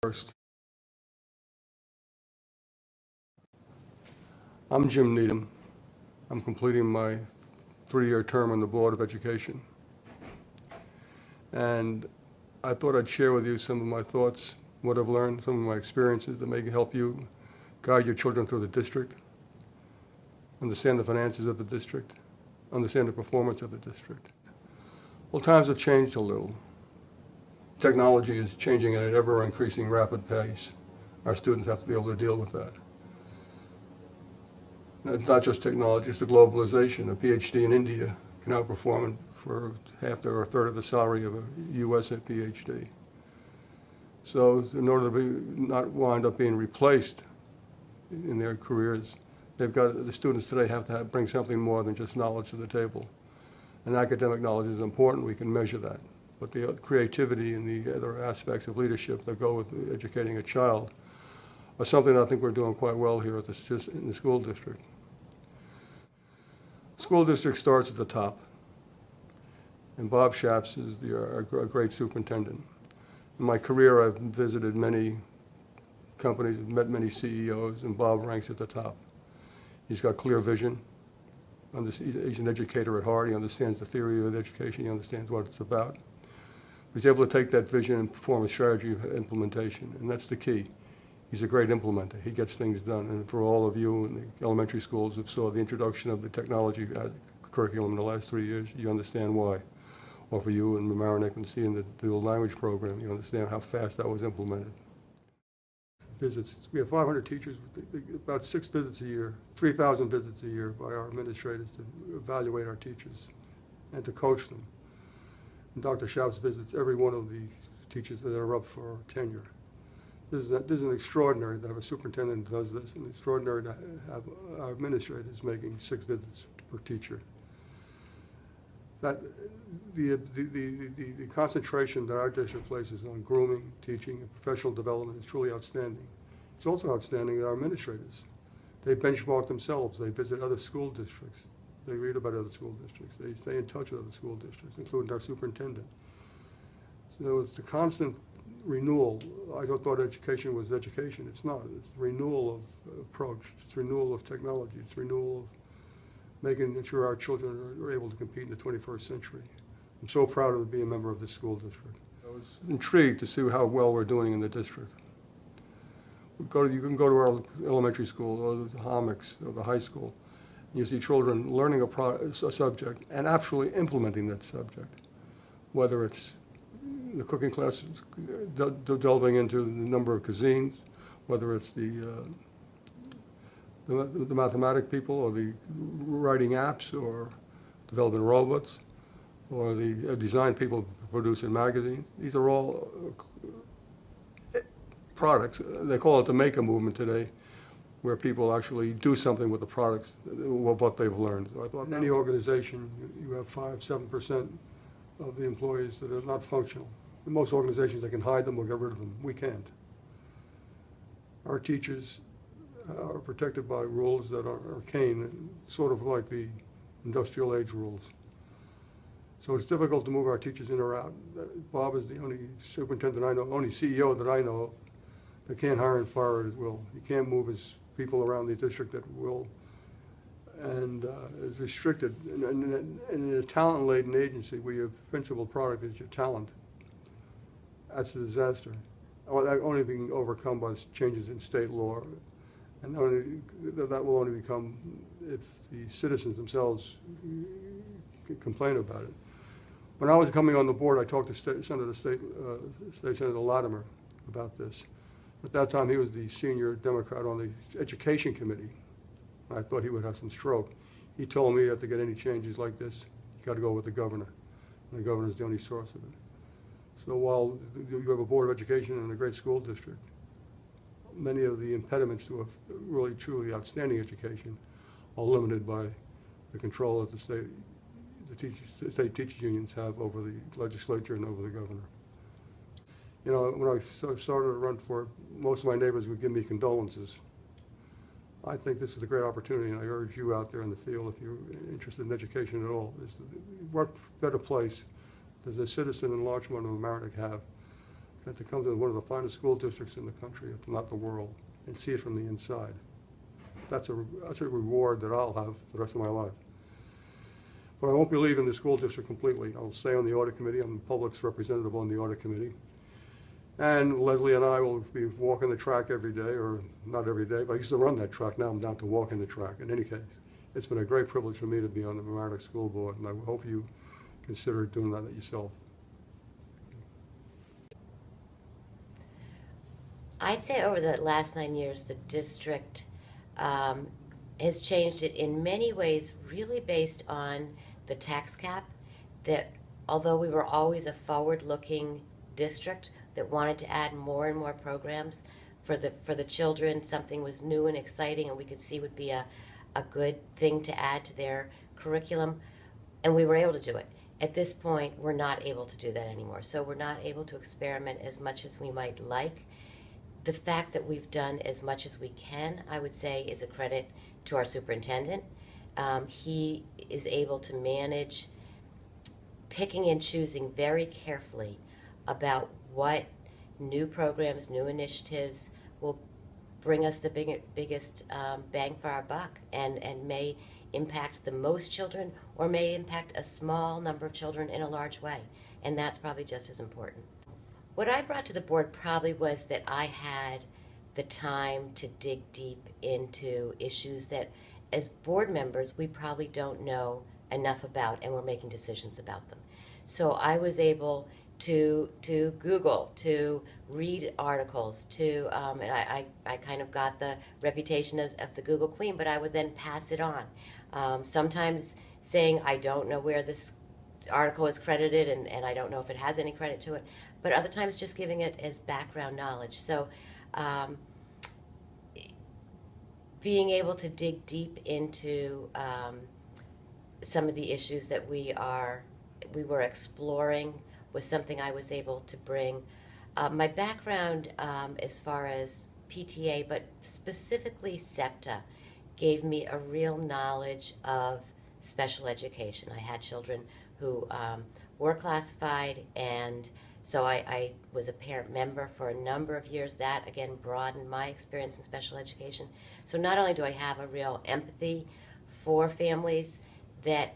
First. I'm Jim Needham. I'm completing my 3-year term on the Board of Education. And I thought I'd share with you some of my thoughts, what I've learned, some of my experiences that may help you guide your children through the district, understand the finances of the district, understand the performance of the district. Well, times have changed a little. Technology is changing at an ever-increasing rapid pace. Our students have to be able to deal with that. It's not just technology, it's the globalization. A PhD in India can outperform for half or a third of the salary of a U.S. PhD. So in order to not wind up being replaced in their careers, the students today have to bring something more than just knowledge to the table. And academic knowledge is important, we can measure that. But the creativity and the other aspects of leadership that go with educating a child are something I think we're doing quite well here in the school district. School district starts at the top, and Bob Schaps is a great superintendent. In my career, I've visited many companies, met many CEOs, and Bob ranks at the top. He's got clear vision. He's an educator at heart. He understands the theory of education. He understands what it's about. He's able to take that vision and form a strategy of implementation, and that's the key. He's a great implementer. He gets things done. And for all of you in the elementary schools who saw the introduction of the technology curriculum in the last 3 years, you understand why. Or for you in Mamaroneck and seeing the dual language program, you understand how fast that was implemented. Visits. We have 500 teachers, about 6 visits a year, 3,000 visits a year by our administrators to evaluate our teachers and to coach them. And Dr. Schaps visits every one of the teachers that are up for tenure. This is an extraordinary to have a superintendent who does this, and extraordinary to have our administrators making 6 visits per teacher. That the concentration that our district places on grooming, teaching, and professional development is truly outstanding. It's also outstanding that our administrators, they benchmark themselves. They visit other school districts. They read about other school districts. They stay in touch with other school districts, including our superintendent. So it's the constant renewal. I thought education was education. It's not. It's renewal of approach. It's renewal of technology. It's renewal of making sure our children are able to compete in the 21st century. I'm so proud to be a member of this school district. I was intrigued to see how well we're doing in the district. You can go to our elementary school or the Homicks or the high school, and you see children learning a subject and actually implementing that subject, whether it's the cooking classes, delving into the number of cuisines, whether it's the mathematic people or the writing apps or developing robots or the design people producing magazines. These are all products. They call it the maker movement today, where people actually do something with the products of what they've learned. So I thought in any organization, you have 5–7% of the employees that are not functional. In most organizations, they can hide them or get rid of them. We can't. Our teachers are protected by rules that are arcane, sort of like the industrial age rules. So it's difficult to move our teachers in or out. Bob is the only superintendent I know, only CEO that I know of that can't hire and fire at his will. He can't move his people around the district at will, and is restricted. And in a talent-laden agency where your principal product is your talent, that's a disaster. That only being overcome by changes in state law. And that will only become if the citizens themselves complain about it. When I was coming on the board, I talked to State Senator Latimer about this. At that time, he was the senior Democrat on the Education Committee. I thought he would have some stroke. He told me that to get any changes like this, you got to go with the governor. And the governor is the only source of it. So while you have a Board of Education and a great school district, many of the impediments to a really, truly outstanding education are limited by the control that the state teachers unions have over the legislature and over the governor. You know, when I started to run for it, most of my neighbors would give me condolences. I think this is a great opportunity, and I urge you out there in the field, if you're interested in education at all, what better place does a citizen in Larchmont or Mamaroneck have and to come to one of the finest school districts in the country, if not the world, and see it from the inside. That's a reward that I'll have for the rest of my life. But I won't be leaving the school district completely. I'll stay on the audit committee. I'm the public's representative on the audit committee. And Leslie and I will be walking the track every day, or not every day, but I used to run that track. Now I'm down to walking the track. In any case, it's been a great privilege for me to be on the Mamaroneck School Board, and I hope you consider doing that yourself. I'd say over the last 9 years, the district has changed it in many ways, really based on the tax cap, that although we were always a forward-looking district that wanted to add more and more programs for the children, something was new and exciting and we could see would be a good thing to add to their curriculum, and we were able to do it. At this point, we're not able to do that anymore, so we're not able to experiment as much as we might like. The fact that we've done as much as we can, I would say, is a credit to our superintendent. He is able to manage picking and choosing very carefully about what new programs, new initiatives will bring us the biggest bang for our buck, and may impact the most children or may impact a small number of children in a large way. And that's probably just as important. What I brought to the board probably was that I had the time to dig deep into issues that as board members we probably don't know enough about, and we're making decisions about them. So I was able to Google, to read articles, and I kind of got the reputation of the Google Queen, but I would then pass it on. Sometimes saying I don't know where this article is credited, and I don't know if it has any credit to it, but other times just giving it as background knowledge. So being able to dig deep into some of the issues that we were exploring was something I was able to bring. My background as far as PTA, but specifically SEPTA, gave me a real knowledge of special education. I had children who were classified, and so I was a parent member for a number of years. That, again, broadened my experience in special education. So not only do I have a real empathy for families that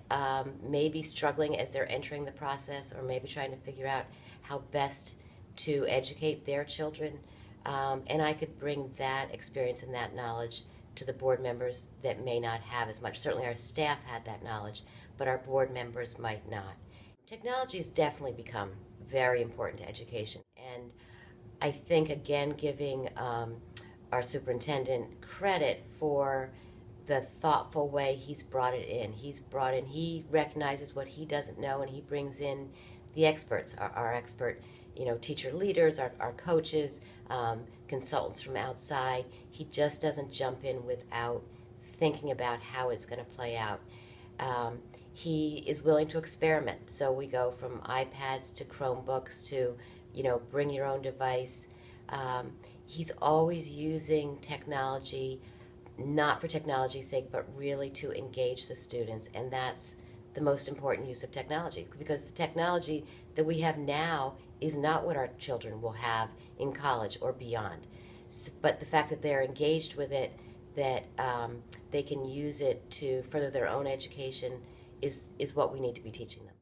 may be struggling as they're entering the process, or maybe trying to figure out how best to educate their children, and I could bring that experience and that knowledge to the board members that may not have as much. Certainly our staff had that knowledge, but our board members might not. Technology has definitely become very important to education, and I think, again, giving our superintendent credit for the thoughtful way he's brought it in. He recognizes what he doesn't know, and he brings in the experts, our expert, teacher leaders, our coaches, consultants from outside. He just doesn't jump in without thinking about how it's going to play out. He is willing to experiment. So we go from iPads to Chromebooks to, bring your own device. He's always using technology, not for technology's sake, but really to engage the students. And that's the most important use of technology, because the technology that we have now is not what our children will have in college or beyond. But the fact that they're engaged with it, that they can use it to further their own education, is what we need to be teaching them.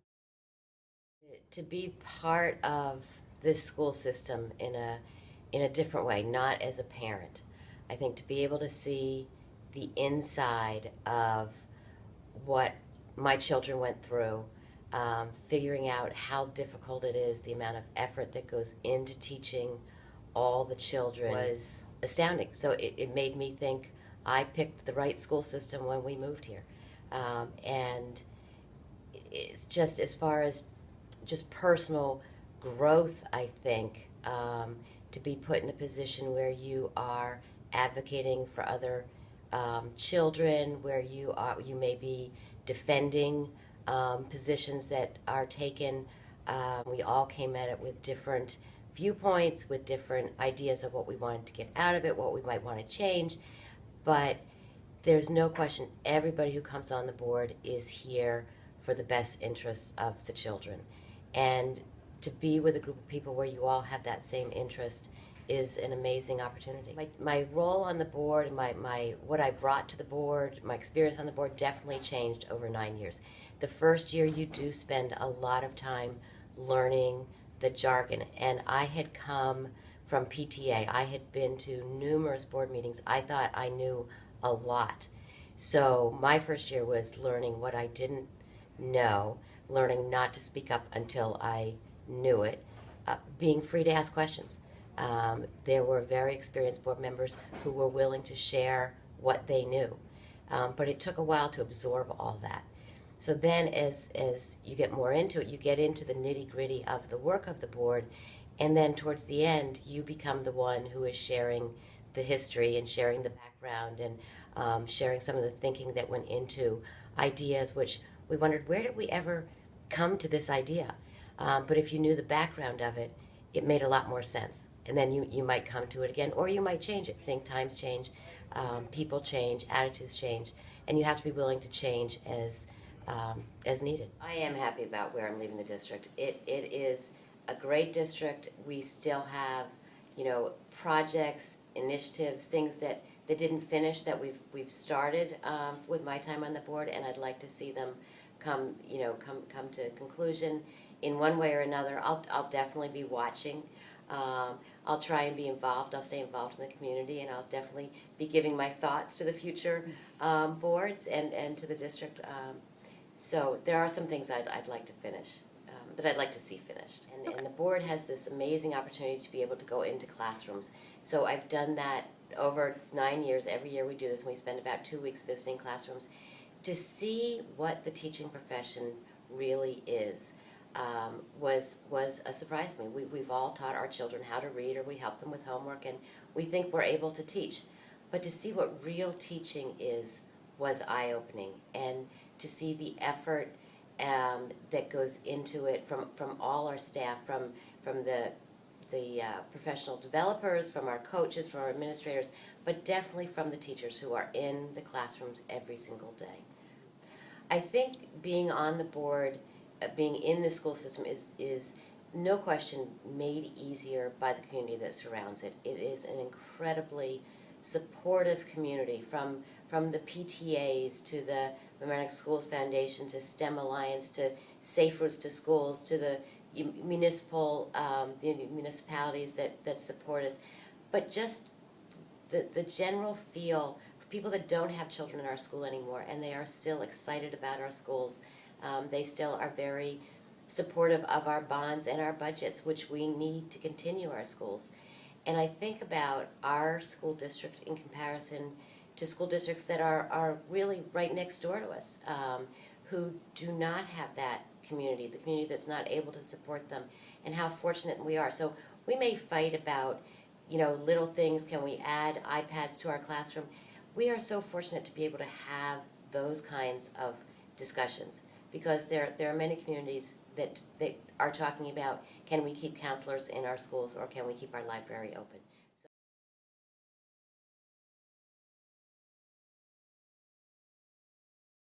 To be part of this school system in a different way, not as a parent. I think to be able to see the inside of what my children went through, figuring out how difficult it is, the amount of effort that goes into teaching all the children, was astounding. So it made me think I picked the right school system when we moved here. And it's just, as far as just personal growth, I think, to be put in a position where you are advocating for other children, where you may be defending positions that are taken. We all came at it with different viewpoints, with different ideas of what we wanted to get out of it, what we might want to change. But there's no question, everybody who comes on the board is here for the best interests of the children. And to be with a group of people where you all have that same interest is an amazing opportunity. My role on the board, what I brought to the board, my experience on the board definitely changed over 9 years. The first year you do spend a lot of time learning the jargon, and I had come from PTA. I had been to numerous board meetings. I thought I knew a lot. So my first year was learning what I didn't know, learning not to speak up until I knew it, being free to ask questions. There were very experienced board members who were willing to share what they knew, but it took a while to absorb all that. So then as you get more into it, you get into the nitty-gritty of the work of the board, and then towards the end, you become the one who is sharing the history and sharing the background and sharing some of the thinking that went into ideas, which we wondered, where did we ever come to this idea? But if you knew the background of it, it made a lot more sense. And then you might come to it again, or you might change it. Think times change, people change, attitudes change, and you have to be willing to change as needed. I am happy about where I'm leaving the district. It is a great district. We still have, projects, initiatives, things that didn't finish that we've started with my time on the board, and I'd like to see them come to conclusion in one way or another. I'll definitely be watching. I'll try and be involved. I'll stay involved in the community, and I'll definitely be giving my thoughts to the future boards and to the district. So there are some things I'd like to finish, that I'd like to see finished. And the board has this amazing opportunity to be able to go into classrooms. So I've done that over 9 years. Every year we do this, and we spend about 2 weeks visiting classrooms to see what the teaching profession really is. Was a surprise to me. We've all taught our children how to read, or we help them with homework, and we think we're able to teach. But to see what real teaching is was eye-opening, and to see the effort that goes into it from all our staff, from the professional developers, from our coaches, from our administrators, but definitely from the teachers who are in the classrooms every single day. I think being on the board, being in the school system is no question made easier by the community that surrounds it. It is an incredibly supportive community, from the PTAs to the Mamaroneck Schools Foundation to STEM Alliance to Safe Routes to Schools to the municipalities that support us. But just the general feel for people that don't have children in our school anymore, and they are still excited about our schools. They still are very supportive of our bonds and our budgets, which we need to continue our schools. And I think about our school district in comparison to school districts that are really right next door to us, who do not have that community, the community that's not able to support them, and how fortunate we are. So we may fight about, little things. Can we add iPads to our classroom? We are so fortunate to be able to have those kinds of discussions, because there are many communities that are talking about, can we keep counselors in our schools, or can we keep our library open?